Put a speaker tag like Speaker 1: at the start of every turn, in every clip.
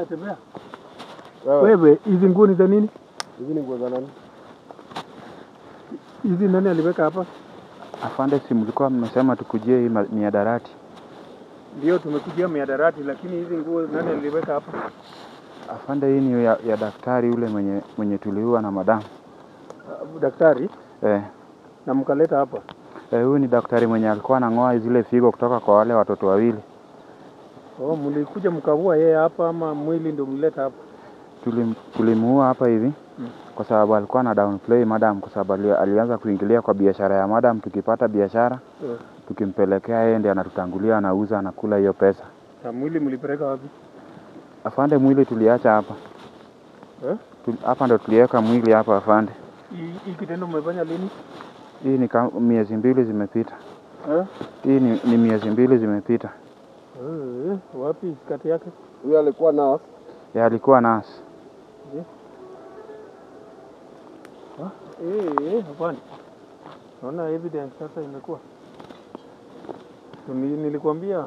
Speaker 1: Tembea. Wewe, hizi nguo ni za nini?
Speaker 2: Hizi ni nguo za nani?
Speaker 1: Hizi nani aliweka hapa?
Speaker 3: Afande, si mlikuwa mmesema tukujie hii miadarati?
Speaker 1: Ndio tumekujia miadarati, lakini hizi nguo nani aliweka hapa?
Speaker 3: Afande, hii ni ya daktari yule mwenye tuliua na madamu.
Speaker 1: Daktari?
Speaker 3: Na
Speaker 1: mkaleta hapa?
Speaker 3: Huyu ni daktari mwenye alikuwa anang'oa zile figo kutoka kwa wale watoto wawili.
Speaker 1: Mlikuja mkavua yeye hapa ama mwili ndio mleta hapa?
Speaker 3: Tulimuua hapa hivi kwa sababu alikuwa na downplay madam, kwa sababu alianza kuingilia kwa biashara ya madam. Tukipata biashara tukimpelekea yeye ndiye anatutangulia, anauza, anakula hiyo pesa.
Speaker 1: Na mwili mlipeleka wapi?
Speaker 3: Afande, mwili tuliacha hapa. Hapa ndo tuliweka mwili hapa afande.
Speaker 1: Hii kitendo mmefanya lini?
Speaker 3: Hii ni miezi 2 zimepita. Hii ni miezi 2 zimepita.
Speaker 1: Wapi kati yake?
Speaker 2: Huyu alikuwa nurse.
Speaker 3: Alikuwa nurse.
Speaker 1: Hapana. Naona evidence sasa imekuwa. Nilikwambia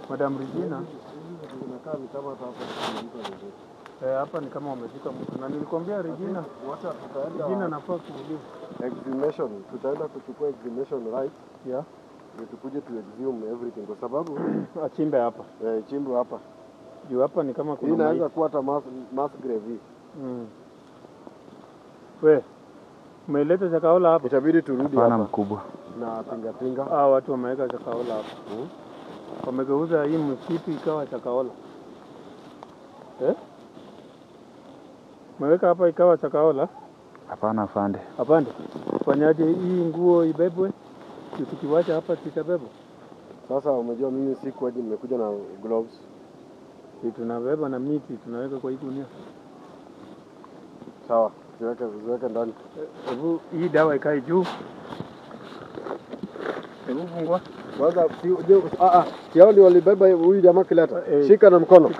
Speaker 1: Madam Regina
Speaker 2: tunakaa ni kama hapa.
Speaker 1: Hapa ni kama wamefika mtu. Na nilikwambia Regina, Regina nafaa kuuliwa.
Speaker 2: Exhumation, tutaenda kuchukua exhumation right?
Speaker 1: Yeah.
Speaker 2: Ndio tukuje tu exhume everything kwa sababu
Speaker 1: achimbe hapa.
Speaker 2: Chimbo hapa.
Speaker 1: Juu hapa ni kama kuna
Speaker 2: inaweza kuwa hata mass grave.
Speaker 1: We, umeleta chakaola hapa?
Speaker 2: Itabidi turudi hapa.
Speaker 3: Mkubwa.
Speaker 2: Na pinga.
Speaker 1: Watu wameweka chakaola hapa. Wamegeuza hii msitu ikawa chakaola. Meweka hapa ikawa chakaola?
Speaker 3: Hapana afande.
Speaker 1: Afande. Fanyaje hii nguo ibebwe? Tukiwacha hapa tutabeba.
Speaker 2: Sasa umejua mimi siku hadi nimekuja na gloves.
Speaker 1: Tunabeba na miti tunaweka kwa hii gunia.
Speaker 2: Sawa, tuweke ndani.
Speaker 1: Hebu hii dawa ikae juu. Hebu fungua.
Speaker 2: Kwanza hao ndio walibeba huyu jamaa kileta. Shika na mkono.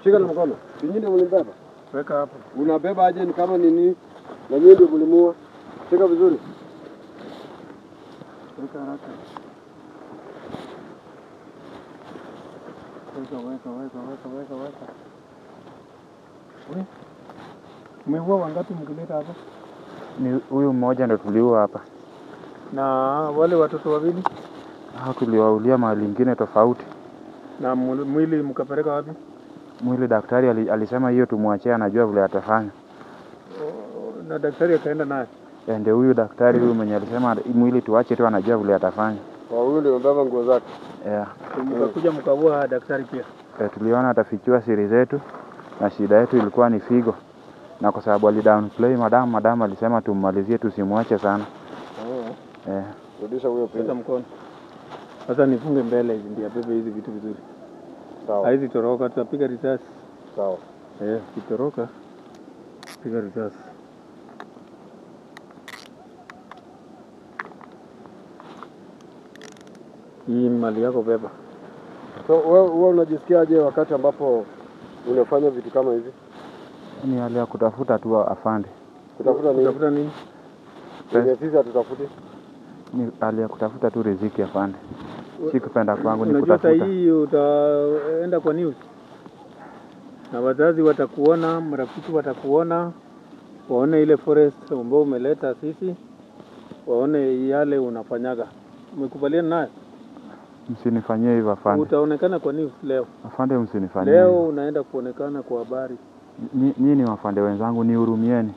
Speaker 2: Shika na mkono. Vingine mlibeba.
Speaker 1: Weka hapo.
Speaker 2: Unabeba aje ni kama nini? Na nyinyi ndio mlimua. Shika vizuri.
Speaker 1: Weka haraka. Weka. Umeua wangapi mkileta hapa?
Speaker 3: Ni huyu mmoja ndo tuliua hapa.
Speaker 1: Na wale watoto wawili?
Speaker 3: Tuliwaulia mahali ingine tofauti.
Speaker 1: Na mwili mkapeleka wapi?
Speaker 3: Mwili daktari alisema hiyo tumwachie, anajua vile atafanya.
Speaker 1: Na daktari akaenda naye?
Speaker 3: Ndio huyu daktari huyu mwenye alisema mwili tuache tu, anajua vile atafanya.
Speaker 2: Huyu ndio mbeba nguo zake.
Speaker 1: Mkakuja mkavua daktari pia?
Speaker 3: Tuliona atafichua siri zetu na shida yetu ilikuwa ni figo. Na kwa sababu alidownplay madam alisema tummalizie, tusimwache sana.
Speaker 2: Rudisha huyo pesa
Speaker 1: mkono. Sasa nifunge mbele hizi ndio abebe hizi vitu vizuri.
Speaker 2: Sawa.
Speaker 1: Hizi toroka tutapiga risasi.
Speaker 2: Sawa.
Speaker 1: Kitoroka piga risasi. Hii mali yako beba.
Speaker 2: So wewe unajisikiaje wakati ambapo unafanya vitu kama hivi?
Speaker 3: Ni hali ya kutafuta tu afande.
Speaker 2: Kutafuta nini?
Speaker 1: Kutafuta nini?
Speaker 2: Sisi hatutafuti.
Speaker 3: Ni hali ya kutafuta tu riziki afande. Si kupenda kwangu ni
Speaker 1: kutafuta. Unajua hii utaenda kwa news. Na wazazi watakuona, marafiki watakuona, waone ile forest ambayo umeleta sisi, waone yale unafanyaga. Umekubaliana naye?
Speaker 3: Msinifanyie hivyo afande.
Speaker 1: Utaonekana kwa news leo.
Speaker 3: Afande, msinifanyie.
Speaker 1: Leo unaenda kuonekana kwa habari.
Speaker 3: Nyinyi wafande wenzangu, nihurumieni.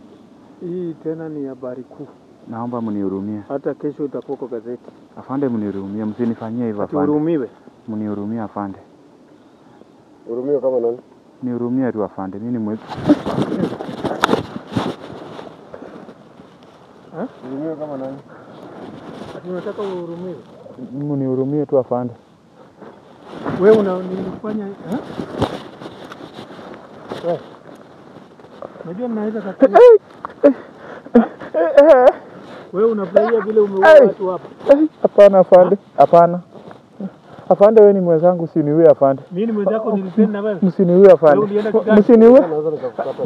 Speaker 1: Hii tena ni habari kuu.
Speaker 3: Naomba mnihurumie.
Speaker 1: Hata kesho utakuwa kwa gazeti.
Speaker 3: Afande, mnihurumie, msinifanyie hivyo afande.
Speaker 1: Tuhurumiwe.
Speaker 3: Mnihurumie afande.
Speaker 2: Hurumie kama nani?
Speaker 3: Nihurumie tu afande. Mimi ni
Speaker 2: Hurumie kama nani?
Speaker 1: Unataka uhurumiwe?
Speaker 3: Mnihurumie tu afande.
Speaker 1: Wewe unanifanya unajua naweza kaka. Wewe unafurahia vile umeua watu hapa?
Speaker 3: Hapana afande. Hapana. Afande wewe ni mwenzangu, usiniue afande.
Speaker 1: Mimi ni mwenzako, nilipenda na wewe.
Speaker 3: Msiniue afande.
Speaker 1: Wewe ulienda Kiganja?
Speaker 3: Msiniue.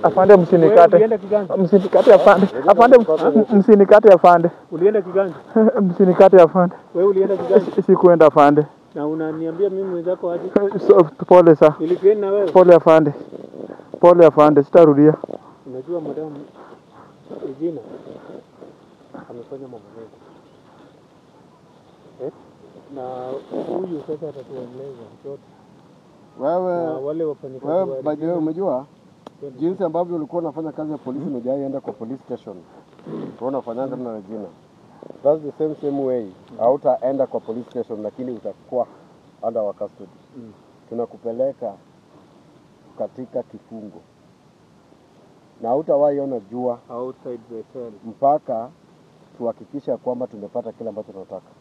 Speaker 3: Afande msinikate.
Speaker 1: Ulienda Kiganja?
Speaker 3: Msinikate afande. Afande msinikate afande.
Speaker 1: Ulienda Kiganja?
Speaker 3: Msinikate afande.
Speaker 1: Wewe ulienda Kiganja?
Speaker 3: Sikuenda afande.
Speaker 1: Na unaniambia mimi mwenzako aje?
Speaker 3: Pole sana.
Speaker 1: Nilipenda na wewe.
Speaker 3: Pole afande. Pole afande, sitarudia.
Speaker 1: Unajua madam Regina amefanya mambo mengi. Na huyu sasa atatueleza chote. Wale wafanyakazi wa
Speaker 2: by the way, umejua jinsi ambavyo ulikuwa unafanya kazi ya polisi, unajaenda kwa police station. Unafanyanga na Regina. That's the same way. Hautaenda kwa police station lakini utakuwa under our custody. Tunakupeleka katika kifungo. Na hautawahi ona jua
Speaker 1: outside the cell
Speaker 2: mpaka tuhakikisha kwamba tumepata kile ambacho tunataka.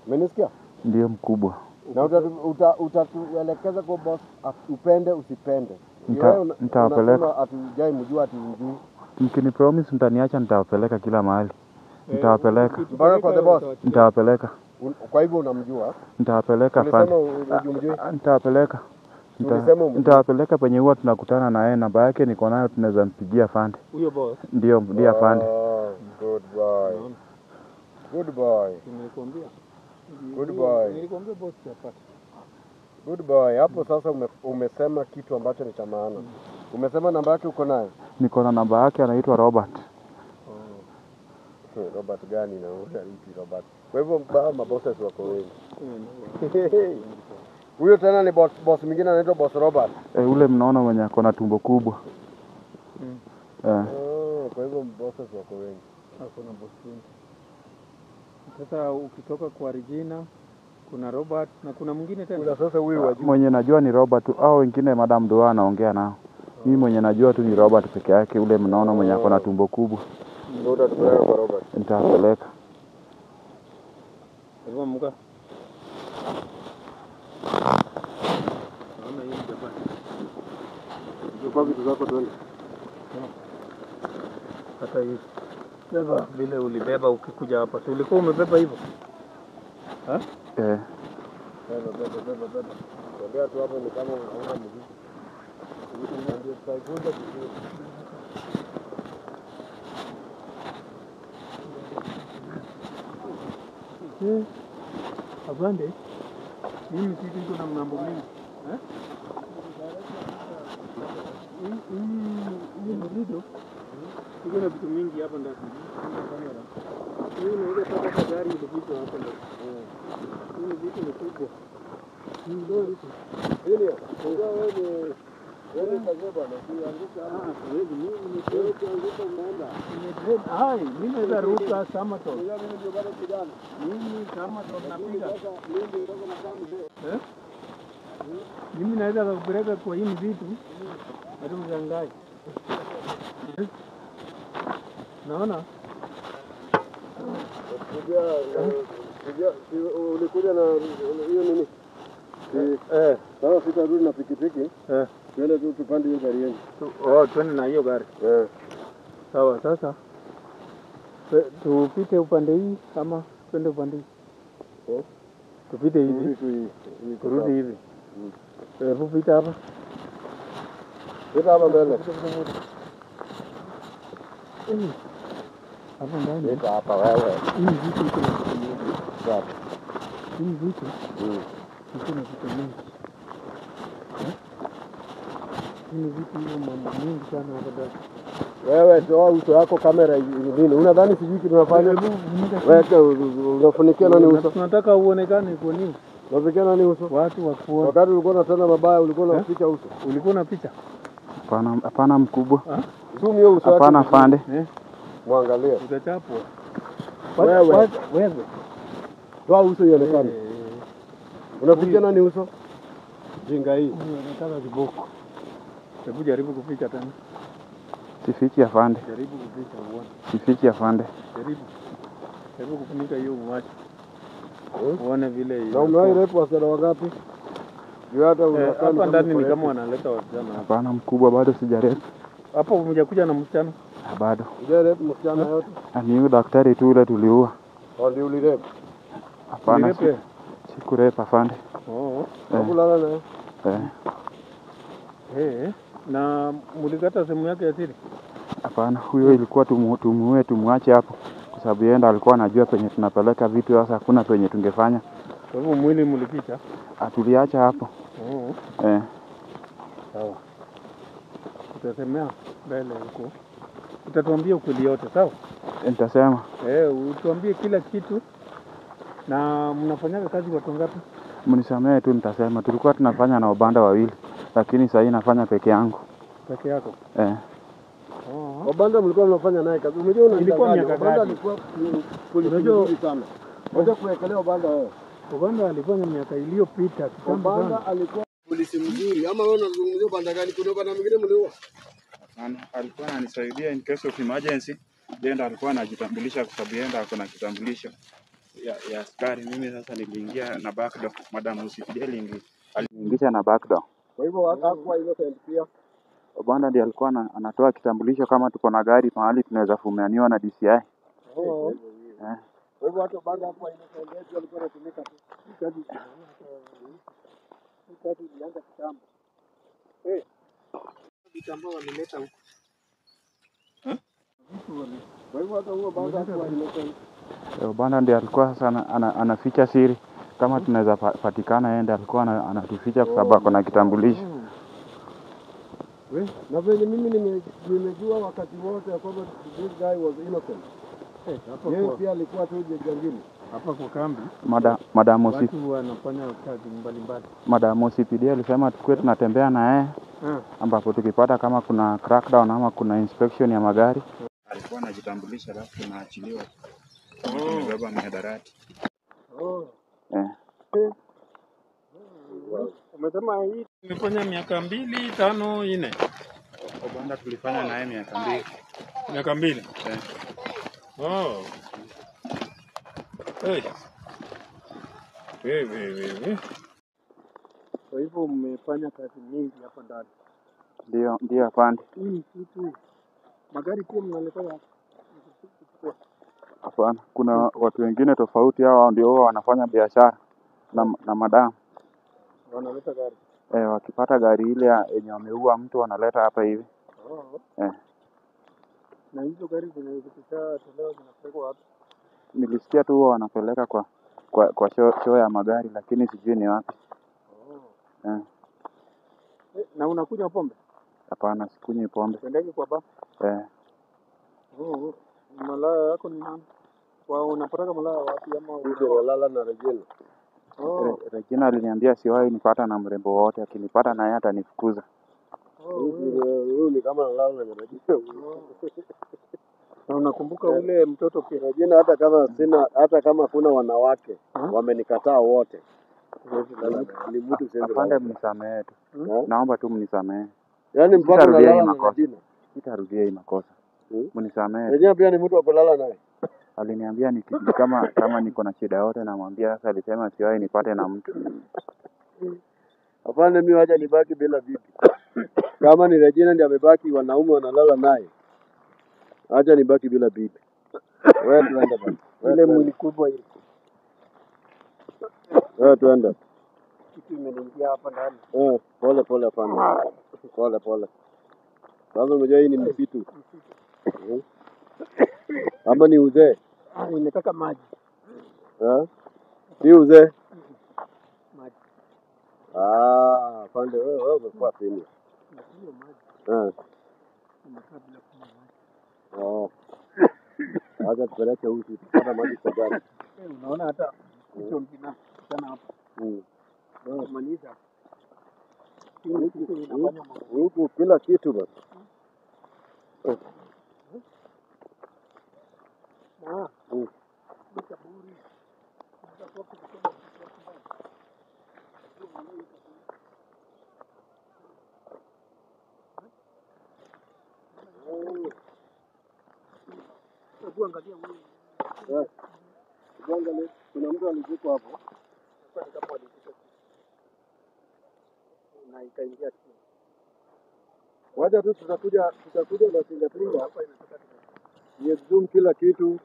Speaker 2: Umenisikia?
Speaker 3: Ndio mkubwa.
Speaker 2: Na utatuelekeza kwa boss, upende usipende.
Speaker 3: Nitawapeleka.
Speaker 2: Hatujai mjua atujui.
Speaker 3: Mkini promise mtaniacha, nitawapeleka kila mahali. Nitawapeleka.
Speaker 2: Mpaka kwa the boss.
Speaker 3: Nitawapeleka.
Speaker 2: Kwa hivyo unamjua?
Speaker 3: Nitawapeleka afande. Nitawapeleka. Nitawapeleka penye huwa tunakutana na yeye, namba yake niko nayo, tunaweza mpigia afande.
Speaker 1: Huyo boss?
Speaker 3: Ndio afande.
Speaker 2: Good boy. Good boy.
Speaker 1: Nimekuambia.
Speaker 2: Good boy.
Speaker 1: Nilikwambia boss yapata.
Speaker 2: Good boy. Hapo sasa umesema kitu ambacho ni cha maana. Umesema namba yake uko nayo?
Speaker 3: Niko na namba yake, anaitwa Robert.
Speaker 2: Robert gani na unaitwa Robert? Kwa hivyo mabosses wako wengi. Huyo tena ni boss mwingine anaitwa boss Robert.
Speaker 3: Ule mnaona mwenye ako na tumbo kubwa.
Speaker 2: Kwa hivyo bosses wako wengi.
Speaker 1: Hakuna boss wengi. Sasa ukitoka kwa Regina kuna Robert na kuna mwingine tena.
Speaker 2: Kuna sasa huyu wajua.
Speaker 3: Mwenye najua ni Robert tu, au wengine Madam Doa anaongea nao. Mimi mwenye najua tu ni Robert peke yake, ule mnaona mwenye ako na tumbo kubwa.
Speaker 2: Ndio utatupeleka kwa Robert.
Speaker 3: Nitawapeleka.
Speaker 1: Hebu amka. Naona hii Japan.
Speaker 2: Kwa vitu zako twende.
Speaker 1: Hata hii. Beba vile ulibeba ukikuja hapa. Si ulikuwa umebeba hivyo?
Speaker 2: Beba. Tembea tu hapo ni kama unaona muziki. Ndio tutaikuza vizuri.
Speaker 1: Afande, mimi sisi iko na mambo mengi. Hii video iko na vitu mingi hapa ndani. Hii unaweza pata gari ile vitu hapa ndani. Hii vitu ni kubwa. Hii ndio hicho.
Speaker 2: Ndio. Wewe kazeba na kuanguka.
Speaker 1: Mimi nimeanguka umeenda. Mimi naweza ruka kama to.
Speaker 2: Mimi ndio bado kijana.
Speaker 1: Mimi kama to napiga. Mimi naweza kupeleka kwa hii vitu. Hata mshangae. Naona?
Speaker 2: Ulikuja na hiyo nini? Sasa sitarudi na pikipiki. Twende tu tupande hiyo gari yenu.
Speaker 1: Twende na hiyo gari. Sawa, sasa tupite upande hii ama twende upande hii? Tupite hivi. Turudi hivi. Hebu pita hapa.
Speaker 2: Pita hapa mbele.
Speaker 1: Hapa ndani.
Speaker 2: Pita hapa wewe.
Speaker 1: Hii vitu iko na kitu mingi.
Speaker 2: Sawa.
Speaker 1: Hii vitu iko na kitu mingi. Hii vitu hiyo mambo mingi sana hapa ndani.
Speaker 2: Wewe toa uso wako kamera nini? Unadhani sijui kitu tunafanya? Wewe unafunikia nani uso?
Speaker 1: Tunataka uonekane kwa nini?
Speaker 2: Unafunikia nani uso?
Speaker 1: Watu wakuone.
Speaker 2: Wakati ulikuwa unatenda mabaya ulikuwa unaficha uso.
Speaker 1: Ulikuwa na picha?
Speaker 3: Hapana mkubwa.
Speaker 2: Zoom hiyo uso wako.
Speaker 3: Hapana afande.
Speaker 2: Muangalie.
Speaker 1: Utachapwa.
Speaker 2: Wewe. Toa uso ionekane. Unafikia nani uso? Jinga hii.
Speaker 1: Unataka kiboko. Hebu jaribu kuficha tena.
Speaker 3: Sifichi afande.
Speaker 1: Jaribu kuficha uone.
Speaker 3: Sifichi afande.
Speaker 1: Jaribu kufunika hiyo macho. Uone vile hiyo.
Speaker 2: Na umewahi repu wasichana wangapi? Juu hata unakaa
Speaker 1: hapa ndani ni kama wanaleta wasichana.
Speaker 3: Hapana mkubwa, bado sijarepu.
Speaker 1: Hapo umekuja na msichana?
Speaker 3: Bado.
Speaker 2: Hujarepu msichana yote?
Speaker 3: Ni huyu daktari tu ule tuliua.
Speaker 2: Ndio ulirepu?
Speaker 3: Hapana. Sikurepu afande.
Speaker 2: Hakulala naye.
Speaker 1: Na mlikata sehemu yake ya siri?
Speaker 3: Hapana, huyo ilikuwa tumwache hapo kwa sababu yeye ndo alikuwa anajua penye tunapeleka vitu. Sasa hakuna penye tungefanya.
Speaker 1: Kwa hivyo mwili mlificha?
Speaker 3: Tuliacha hapo.
Speaker 1: Sawa. Utasemea mbele huko. Utatuambia ukweli yote, sawa?
Speaker 3: Nitasema.
Speaker 1: Utuambie kila kitu. Na mnafanyaga kazi watu ngapi?
Speaker 3: Mnisamehe tu, nitasema. Tulikuwa tunafanya na Obanda wawili, lakini sasa hivi nafanya peke yangu.
Speaker 1: Peke yako?
Speaker 2: Obanda mlikuwa mnafanya naye kazi. Unajua
Speaker 1: ilikuwa miaka gani?
Speaker 2: Obanda alikuwa polisi sana. Wacha kuekelea Obanda wewe.
Speaker 1: Obanda alifanya miaka iliyopita kitambo sana.
Speaker 2: Obanda alikuwa polisi mzuri. Ama wewe unazungumzia Obanda gani? Kuna Obanda mwingine mlioa?
Speaker 3: Alikuwa ananisaidia in case of emergency. Yeye ndo alikuwa anajitambulisha kwa sababu yeye ndo ako na kitambulisho ya askari. Mimi sasa niliingia na backdoor. Madam Usifideli aliingisha na backdoor.
Speaker 2: Kwa hivyo hakuwa innocent pia.
Speaker 3: Obanda ndiye alikuwa anatoa kitambulisho kama tuko na gari mahali tunaweza fumeaniwa na DCI.
Speaker 2: Kwa hivyo hata Obanda hakuwa innocent, yeye alikuwa anatumika tu. Kazi ilianza kitambo. Vitambo walileta huko. Kwa hivyo hata huo Obanda hakuwa innocent.
Speaker 3: Obanda ndiye alikuwa sasa anaficha siri kama tunaweza patikana, yeye ndiye alikuwa anatuficha kwa sababu kuna kitambulisho.
Speaker 2: Na vile mimi nimejua wakati wote kwamba this guy was innocent. Yeye pia alikuwa tu jangili.
Speaker 1: Hapa kwa kambi.
Speaker 3: Madam
Speaker 1: watu wanafanya kazi mbalimbali.
Speaker 3: Madam OCPD alisema tukue tunatembea na yeye. Ambapo tukipata kama kuna crackdown ama kuna inspection ya magari. Alikuwa anajitambulisha alafu tunaachiliwa. Tumebeba mihadarati.
Speaker 1: Umesema hii tumefanya miaka 2, 5, 4.
Speaker 3: Obanda tulifanya naye miaka 2.
Speaker 1: Miaka 2? Kwa hivyo mmefanya kazi nyingi hapa ndani.
Speaker 3: Ndio afande.
Speaker 1: Kitu. Magari pia mnaleta hapa.
Speaker 3: Hapana, kuna watu wengine tofauti, hao ndio wanafanya biashara na madam.
Speaker 1: Wanaleta gari.
Speaker 3: Wakipata gari ile yenye wameua mtu wanaleta hapa hivi.
Speaker 1: Na hizo gari zinazopita zinapelekwa wapi?
Speaker 3: Nilisikia tu wanapeleka kwa show ya magari, lakini sijui ni wapi.
Speaker 1: Na unakunywa pombe?
Speaker 3: Hapana, sikunywi pombe.
Speaker 1: Pendeki kwa ba? Malaya yako ni nani? Unapataka malaya wapi ama
Speaker 2: unalala na Regina?
Speaker 3: Regina aliniambia siwahi nipata na mrembo wote, akinipata na yeye atanifukuza.
Speaker 2: Huyu ni kama analala na Regina.
Speaker 1: Na unakumbuka ule mtoto pia?
Speaker 2: Regina hata kama kuna wanawake wamenikataa wote. Ni mtu sasa.
Speaker 3: Afande, mnisamehe tu. Naomba tu mnisamehe.
Speaker 2: Yaani mpaka analala na Regina.
Speaker 3: Sitarudia hii makosa. Mnisamehe.
Speaker 2: Regina pia ni mtu wa kulala naye.
Speaker 3: Aliniambia kama niko na shida yote namwambia. Sasa alisema siwahi nipate na mtu.
Speaker 2: Afande, mimi wacha nibaki bila bibi. Kama ni Regina ndiye amebaki wanaume wanalala naye, acha nibaki bila bibi. Wewe tuende bwana.
Speaker 1: Ile mwili kubwa ile.
Speaker 2: Tuende.
Speaker 1: Kitu imeingia hapa ndani.
Speaker 2: Pole afande. Pole. Sasa umejua hii ni msitu. Ama ni uzee?
Speaker 1: Nimetaka maji.
Speaker 2: Si uzee?
Speaker 1: Maji.
Speaker 2: Afande, wewe umekuwa sini.
Speaker 1: Nakunywa maji. Nimekaa bila kunywa maji.
Speaker 2: Acha tupeleke huku tupata maji kwa gari.
Speaker 1: Unaona hata hicho mpina sana hapa. Maliza.
Speaker 2: Huku kila kitu basi. Angalia, kuna mtu alizikwa hapo.
Speaker 1: Na ikaingia chini.
Speaker 2: Wacha tu tutakuja na fingerprint hapa inataka zoom kila kitu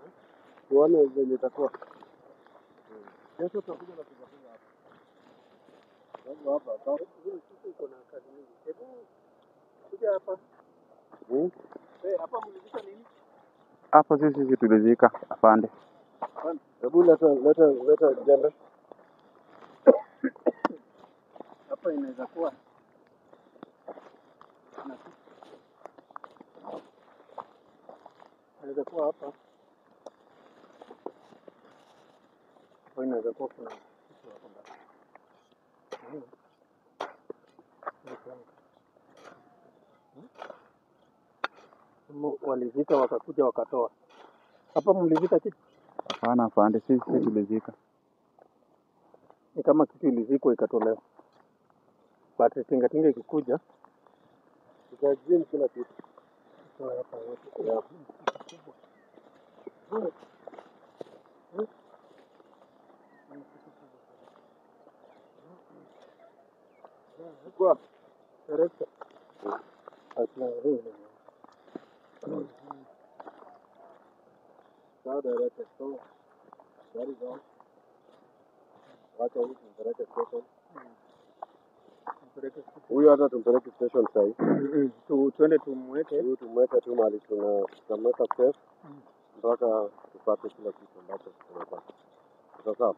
Speaker 2: tuone venye itakuwa. Sasa tutakuja na fingerprint hapa.
Speaker 1: Iko na kazi mingi. Hebu kuja hapa. Hapa mlizika nini?
Speaker 3: Hapo sisi tulizika afande.
Speaker 2: Hebu leta jembe.
Speaker 1: Hapa inaweza kuwa inaweza kuwa hapa. Hapa inaweza kuwa kuna kitu hapo ndani. Walizika wakakuja wakatoa. Hapa mlizika kitu?
Speaker 3: Hapana afande, sisi tulizika.
Speaker 1: Ni kama kitu ilizikwa ikatolewa. But tinga ikikuja
Speaker 2: Tutajua kila kitu.
Speaker 1: hapa yote.
Speaker 2: Kwa
Speaker 1: Director.
Speaker 2: sawa director. So that is all. Wacha huyu tumpeleke station. Huyu hata tumpeleke station sasa.
Speaker 1: Tuende tumweke.
Speaker 2: Huyu tumweke tu mahali tunamweka safe mpaka tupate kila kitu ambacho tunapata. Sawa.